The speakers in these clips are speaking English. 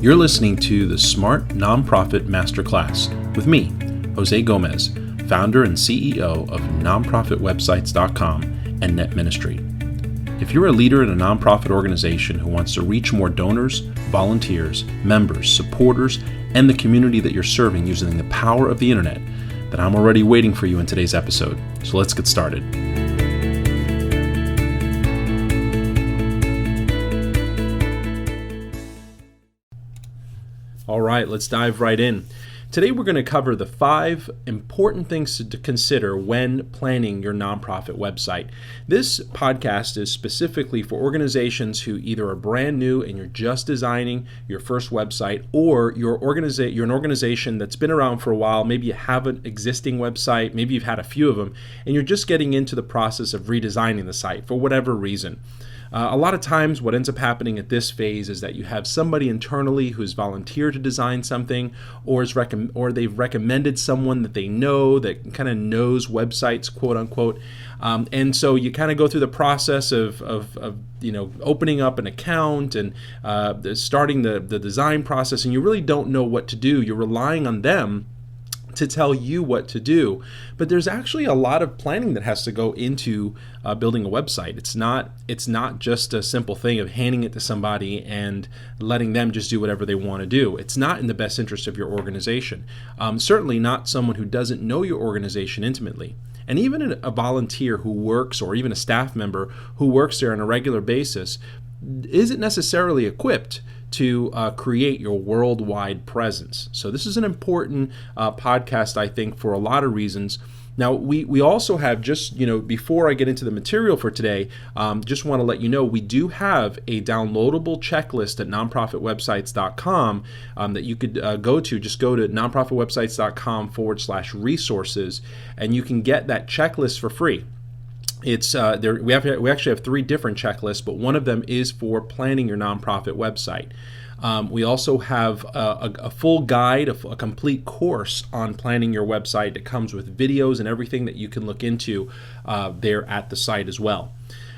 You're listening to the Smart Nonprofit Masterclass with me, Jose Gomez, founder and CEO of nonprofitwebsites.com and Net Ministry. If you're a leader in a nonprofit organization who wants to reach more donors, volunteers, members, supporters, and the community that you're serving using the power of the internet, then I'm already waiting for you in today's episode. So let's get started. All right, let's dive right in. Today we're going to cover the 5 important things to consider when planning your nonprofit website. This podcast is specifically for organizations who either are brand new and you're just designing your first website, or you're an organization that's been around for a while. Maybe you have an existing website, maybe you've had a few of them, and you're just getting into the process of redesigning the site for whatever reason. A lot of times what ends up happening at this phase is that you have somebody internally who's volunteered to design something, or they've recommended someone that they know that kind of knows websites, quote unquote. And so you kind of go through the process of opening up an account and starting the design process, and you really don't know what to do. You're relying on them to tell you what to do. But there's actually a lot of planning that has to go into building a website. It's not just a simple thing of handing it to somebody and letting them just do whatever they want to do. It's not in the best interest of your organization. Certainly not someone who doesn't know your organization intimately. And even a volunteer who works, or even a staff member who works there on a regular basis, isn't necessarily equipped to create your worldwide presence. So this is an important podcast, I think, for a lot of reasons. Now, we also have, just, before I get into the material for today, just want to let you know we do have a downloadable checklist at nonprofitwebsites.com that you could go to. Just go to nonprofitwebsites.com/resources, and you can get that checklist for free. It's we actually have 3 different checklists, but one of them is for planning your nonprofit website. We also have a full guide, a complete course on planning your website that comes with videos and everything that you can look into there at the site as well.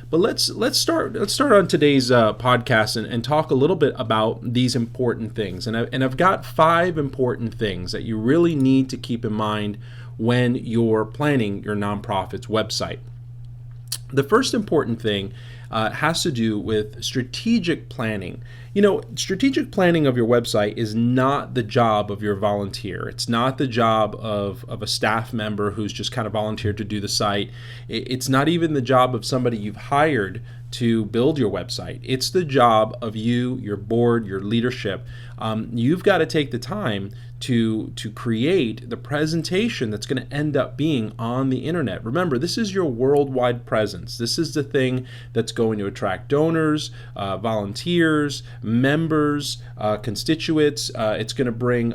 But let's start on today's podcast and talk a little bit about these important things. And I've got 5 important things that you really need to keep in mind when you're planning your nonprofit's website. The first important thing has to do with strategic planning. Strategic planning of your website is not the job of your volunteer. It's not the job of a staff member who's just kind of volunteered to do the site. It's not even the job of somebody you've hired to build your website. It's the job of you, your board, your leadership. You've got to take the time to create the presentation that's going to end up being on the internet. Remember, this is your worldwide presence. This is the thing that's going to attract donors, volunteers, members, constituents. It's going to bring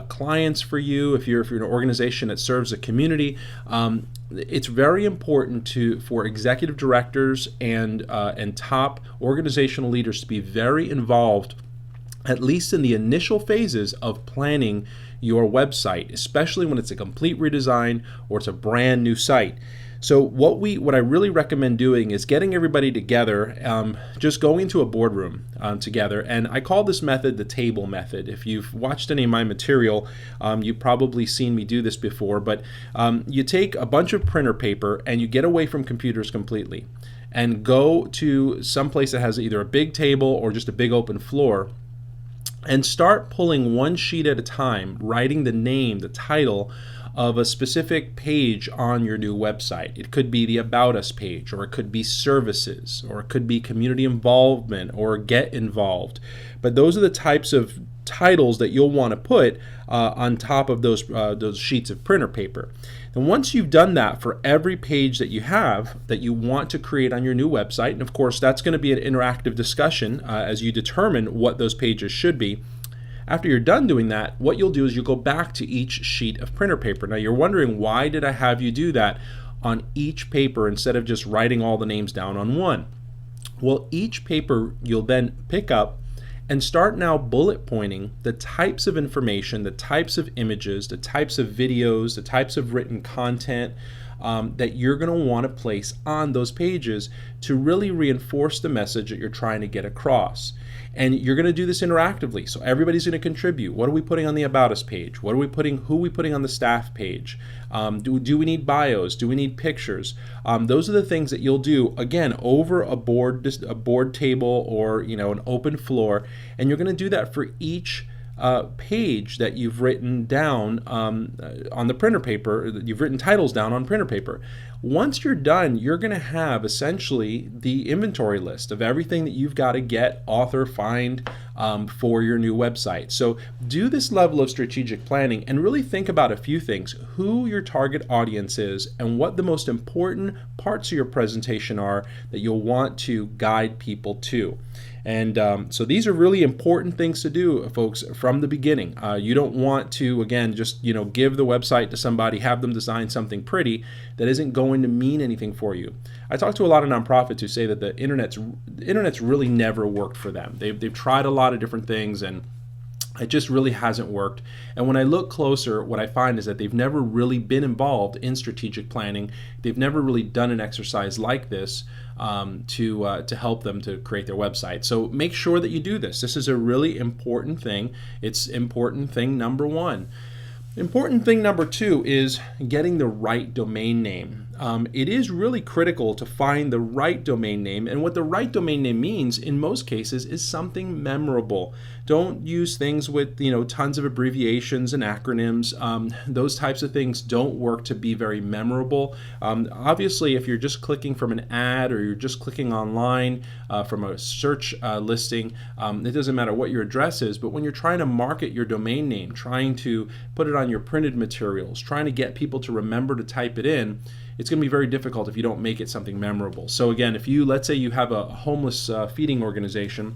clients for you if you're an organization that serves a community. It's very important for executive directors and top organizational leaders to be very involved, at least in the initial phases of planning your website, especially when it's a complete redesign or it's a brand new site. So what I really recommend doing is getting everybody together, just going into a boardroom together. And I call this method the table method. If you've watched any of my material, you've probably seen me do this before. But you take a bunch of printer paper and you get away from computers completely and go to some place that has either a big table or just a big open floor, and start pulling one sheet at a time, writing the name, the title of a specific page on your new website. It could be the About Us page, or it could be services, or it could be community involvement, or get involved. But those are the types of titles that you'll want to put on top of those sheets of printer paper. And once you've done that for every page that you have that you want to create on your new website, and of course that's going to be an interactive discussion as you determine what those pages should be. After you're done doing that, what you'll do is you'll go back to each sheet of printer paper. Now you're wondering, why did I have you do that on each paper instead of just writing all the names down on one? Well, each paper you'll then pick up and start now bullet pointing the types of information, the types of images, the types of videos, the types of written content, that you're going to want to place on those pages to really reinforce the message that you're trying to get across. And you're going to do this interactively. So everybody's going to contribute. What are we putting on the About Us page? Who are we putting on the staff page? Do we need bios? Do we need pictures? Those are the things that you'll do, again, over a board table or an open floor. And you're going to do that for each page that you've written down on the printer paper. You've written titles down on printer paper. Once you're done, you're going to have essentially the inventory list of everything that you've got to get, author, find for your new website. So do this level of strategic planning and really think about a few things: who your target audience is and what the most important parts of your presentation are that you'll want to guide people to. And so these are really important things to do, folks, from the beginning. You don't want to, again, just give the website to somebody, have them design something pretty that isn't going to mean anything for you. I talk to a lot of nonprofits who say that the internet's really never worked for them. They've tried a lot of different things, and it just really hasn't worked. And when I look closer, what I find is that they've never really been involved in strategic planning. They've never really done an exercise like this to help them to create their website. So make sure that you do this. This is a really important thing. It's important thing number one. Important thing number two is getting the right domain name. It is really critical to find the right domain name, and what the right domain name means in most cases is something memorable. Don't use things with tons of abbreviations and acronyms. Those types of things don't work to be very memorable. Obviously, if you're just clicking from an ad or you're just clicking online from a search listing, it doesn't matter what your address is, but when you're trying to market your domain name, trying to put it on your printed materials, trying to get people to remember to type it in, it's going to be very difficult if you don't make it something memorable. So again, if let's say you have a homeless feeding organization,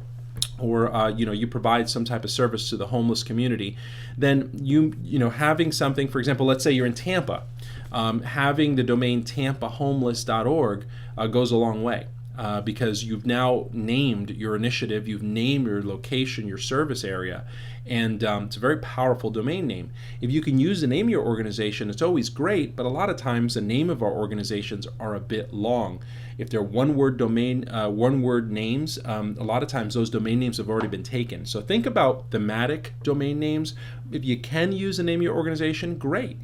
or you provide some type of service to the homeless community, then having something, for example, let's say you're in Tampa, having the domain tampahomeless.org goes a long way. Because you've now named your initiative, you've named your location, your service area, and it's a very powerful domain name. If you can use the name of your organization, it's always great, but a lot of times the name of our organizations are a bit long. If they're one-word names, a lot of times those domain names have already been taken. So think about thematic domain names. If you can use the name of your organization, great.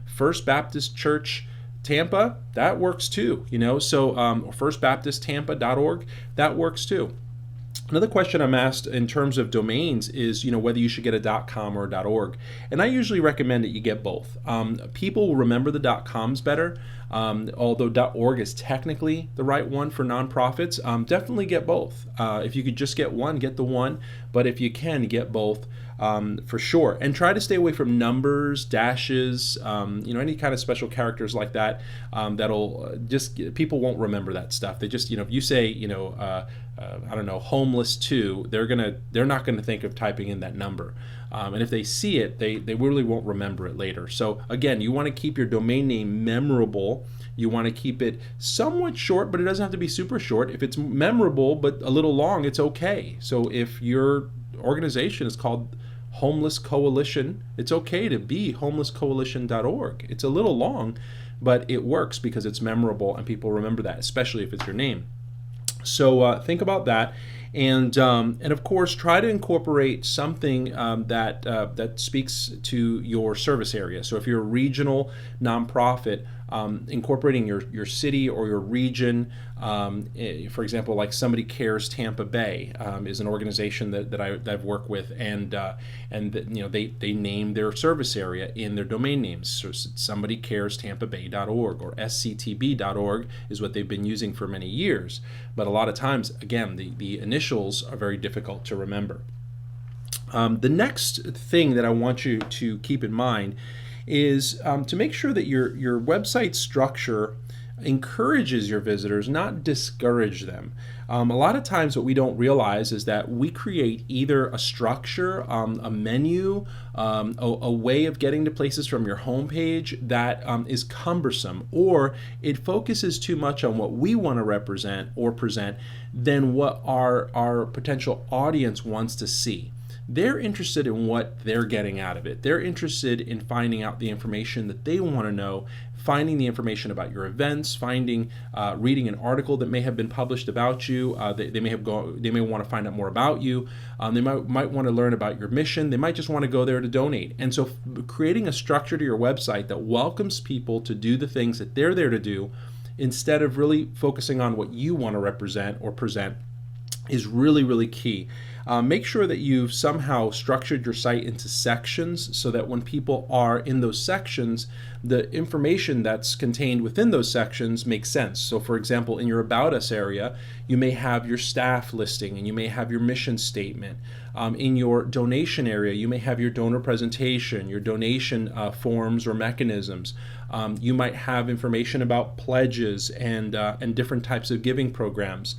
First Baptist Church Tampa, that works too, so firstbaptisttampa.org, that works too. Another question I'm asked in terms of domains is, whether you should get a .com or a .org, and I usually recommend that you get both. People will remember the .coms better, although .org is technically the right one for nonprofits. Definitely get both. If you could just get one, get the one, but if you can, get both. For sure, and try to stay away from numbers, dashes, any kind of special characters like that. That'll people won't remember that stuff. They just, if you say, I don't know, homeless 2, they're not gonna think of typing in that number. And if they see it, they really won't remember it later. So again, you want to keep your domain name memorable. You want to keep it somewhat short, but it doesn't have to be super short. If it's memorable but a little long, it's okay. So if your organization is called Homeless Coalition, it's okay to be homelesscoalition.org. It's a little long, but it works because it's memorable and people remember that, especially if it's your name. So think about that, and of course try to incorporate something that speaks to your service area. So if you're a regional nonprofit, incorporating your city or your region. For example, like Somebody Cares Tampa Bay is an organization that I've worked with, and they name their service area in their domain names. So somebodycarestampabay.org or sctb.org is what they've been using for many years. But a lot of times, again, the initials are very difficult to remember. The next thing that I want you to keep in mind is to make sure that your website structure encourages your visitors, not discourage them. A lot of times what we don't realize is that we create either a structure, a menu, a way of getting to places from your homepage that is cumbersome, or it focuses too much on what we want to represent or present than what our potential audience wants to see. they're interested in what they're getting out of it. They're interested in finding out the information that they want to know, finding the information about your events, reading an article that may have been published about you. They may want to find out more about you. They might want to learn about your mission. They might just want to go there to donate. And so creating a structure to your website that welcomes people to do the things that they're there to do, instead of really focusing on what you want to represent or present, is really, really key. Make sure that you've somehow structured your site into sections so that when people are in those sections, the information that's contained within those sections makes sense. So for example, in your About Us area, you may have your staff listing and you may have your mission statement. In your donation area, you may have your donor presentation, your donation forms or mechanisms. You might have information about pledges and different types of giving programs.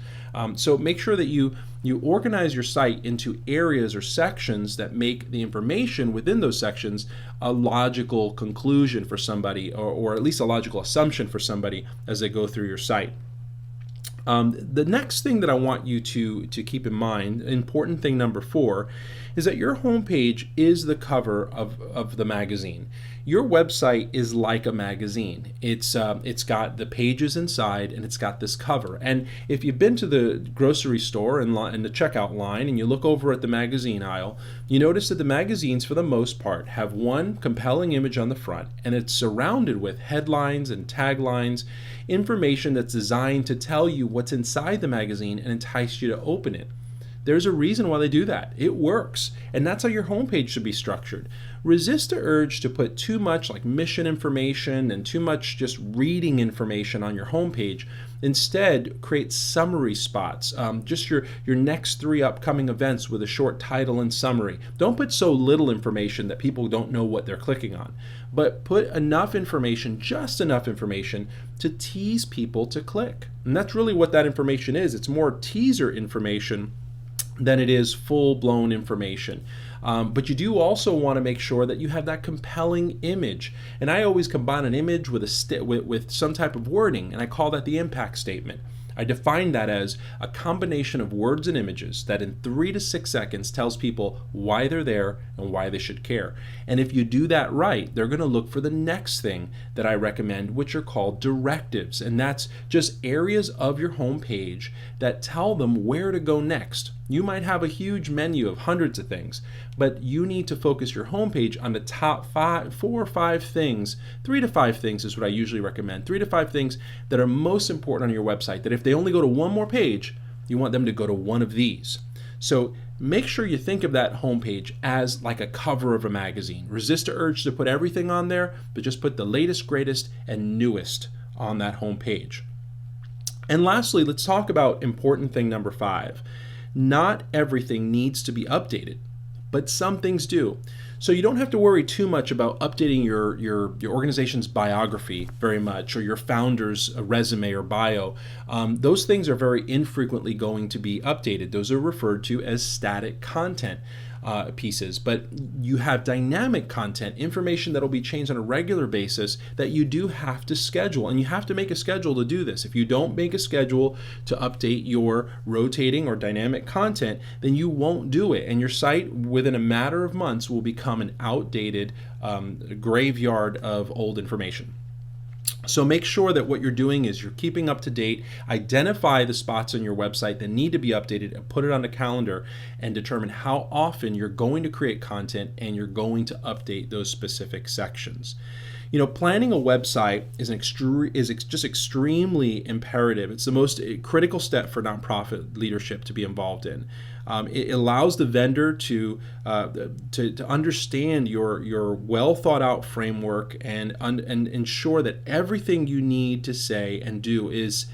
So make sure that you organize your site into areas or sections that make the information within those sections a logical conclusion for somebody, or at least a logical assumption for somebody as they go through your site. The next thing that I want you to keep in mind, important thing number 4, is that your homepage is the cover of the magazine. Your website is like a magazine. It's got the pages inside and it's got this cover. And if you've been to the grocery store and the checkout line and you look over at the magazine aisle, you notice that the magazines for the most part have one compelling image on the front, and it's surrounded with headlines and taglines, information that's designed to tell you what's inside the magazine and entice you to open it. There's a reason why they do that. It works. And that's how your homepage should be structured. Resist the urge to put too much like mission information and too much just reading information on your homepage. Instead, create summary spots, just your next 3 upcoming events with a short title and summary. Don't put so little information that people don't know what they're clicking on, but put enough information, just enough information, to tease people to click. And that's really what that information is. It's more teaser information than it is full-blown information. But you do also want to make sure that you have that compelling image. And I always combine an image with with some type of wording, and I call that the impact statement. I define that as a combination of words and images that in 3 to 6 seconds tells people why they're there and why they should care. And if you do that right, they're going to look for the next thing that I recommend, which are called directives. And that's just areas of your homepage that tell them where to go next. You might have a huge menu of hundreds of things, but you need to focus your homepage on the top 4 or 5 things. 3 to 5 things is what I usually recommend. 3 to 5 things that are most important on your website, that if they only go to one more page, you want them to go to one of these. So make sure you think of that homepage as like a cover of a magazine. Resist the urge to put everything on there, but just put the latest, greatest, and newest on that homepage. And lastly, let's talk about important thing number 5. Not everything needs to be updated, but some things do. So you don't have to worry too much about updating your organization's biography very much, or your founder's resume or bio. Those things are very infrequently going to be updated. Those are referred to as static content pieces. But you have dynamic content, information that will be changed on a regular basis that you do have to schedule. And you have to make a schedule to do this. If you don't make a schedule to update your rotating or dynamic content, then you won't do it. And your site, within a matter of months, will become an outdated graveyard of old information. So make sure that what you're doing is you're keeping up to date, identify the spots on your website that need to be updated, and put it on the calendar, and determine how often you're going to create content and you're going to update those specific sections. You know, planning a website is just extremely imperative. It's the most critical step for nonprofit leadership to be involved in. It allows the vendor to understand your well thought out framework and ensure that everything you need to say and do is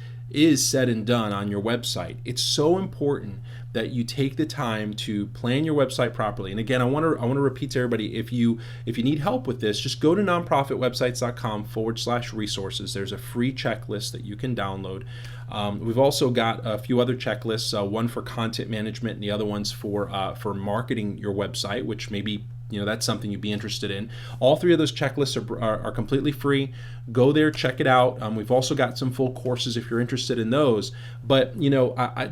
said and done on your website. It's so important that you take the time to plan your website properly. And again, I want to repeat to everybody, if you need help with this, just go to nonprofitwebsites.com/resources. There's a free checklist that you can download. We've also got a few other checklists, one for content management and the other one's for marketing your website, which maybe that's something you'd be interested in. All three of those checklists are completely free. Go there, check it out. We've also got some full courses if you're interested in those. But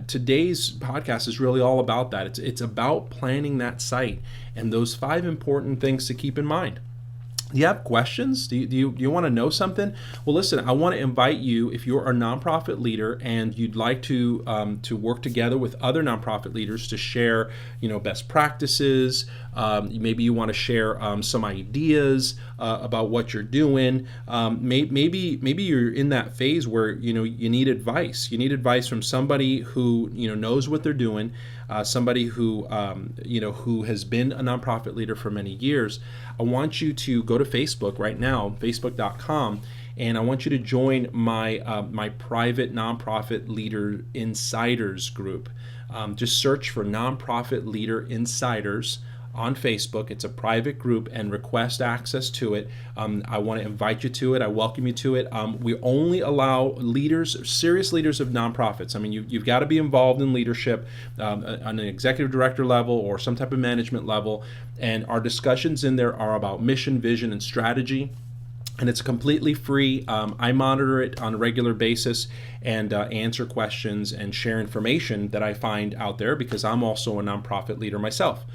today's podcast is really all about that. It's about planning that site and those 5 important things to keep in mind. Do you have questions? Do you want to know something? Well, listen, I want to invite you, if you're a nonprofit leader and you'd like to work together with other nonprofit leaders to share, best practices. Maybe you want to share some ideas about what you're doing. Maybe you're in that phase where you need advice. You need advice from somebody who knows what they're doing. Somebody who who has been a nonprofit leader for many years. I want you to go to Facebook right now, facebook.com, and I want you to join my private nonprofit leader insiders group. Just search for Nonprofit Leader Insiders on Facebook. It's a private group, and request access to it. I want to invite you to it. I welcome you to it. We only allow serious leaders of nonprofits. I mean, you've got to be involved in leadership on an executive director level or some type of management level. And our discussions in there are about mission, vision, and strategy. And it's completely free. I monitor it on a regular basis and answer questions and share information that I find out there, because I'm also a nonprofit leader myself.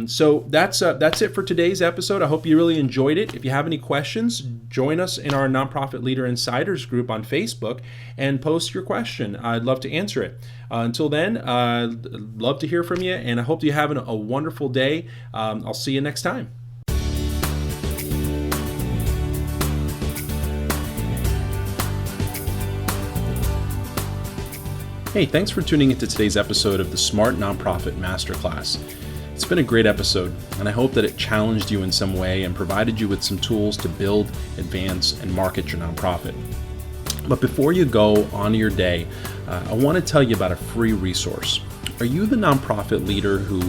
So that's it for today's episode. I hope you really enjoyed it. If you have any questions, join us in our Nonprofit Leader Insiders group on Facebook and post your question. I'd love to answer it. Until then, I'd love to hear from you, and I hope you're having a wonderful day. I'll see you next time. Hey, thanks for tuning into today's episode of the Smart Nonprofit Masterclass. It's been a great episode, and I hope that it challenged you in some way and provided you with some tools to build, advance, and market your nonprofit. But before you go on your day, I want to tell you about a free resource. Are you the nonprofit leader who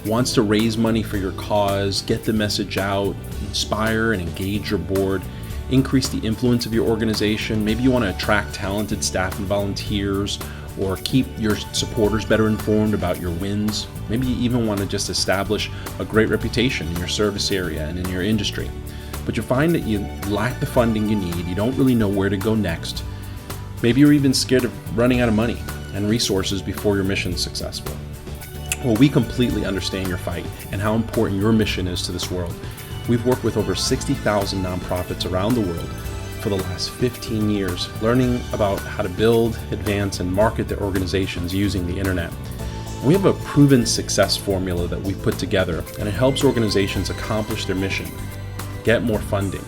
wants to raise money for your cause, get the message out, inspire and engage your board, increase the influence of your organization? Maybe you want to attract talented staff and volunteers, or keep your supporters better informed about your wins. Maybe you even want to just establish a great reputation in your service area and in your industry. But you find that you lack the funding you need, you don't really know where to go next. Maybe you're even scared of running out of money and resources before your mission is successful. Well, we completely understand your fight and how important your mission is to this world. We've worked with over 60,000 nonprofits around the world for the last 15 years, learning about how to build, advance, and market their organizations using the internet. We have a proven success formula that we've put together, and it helps organizations accomplish their mission, get more funding,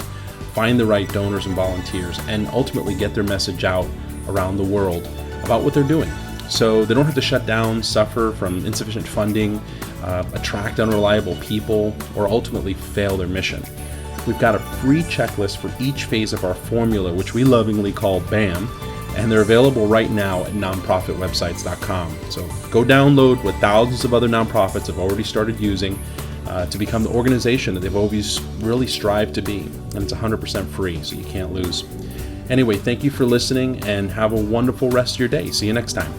find the right donors and volunteers, and ultimately get their message out around the world about what they're doing. So they don't have to shut down, suffer from insufficient funding, attract unreliable people, or ultimately fail their mission. We've got a free checklist for each phase of our formula, which we lovingly call BAM, and they're available right now at nonprofitwebsites.com. So go download what thousands of other nonprofits have already started using to become the organization that they've always really strived to be. And it's 100% free, so you can't lose. Anyway, thank you for listening, and have a wonderful rest of your day. See you next time.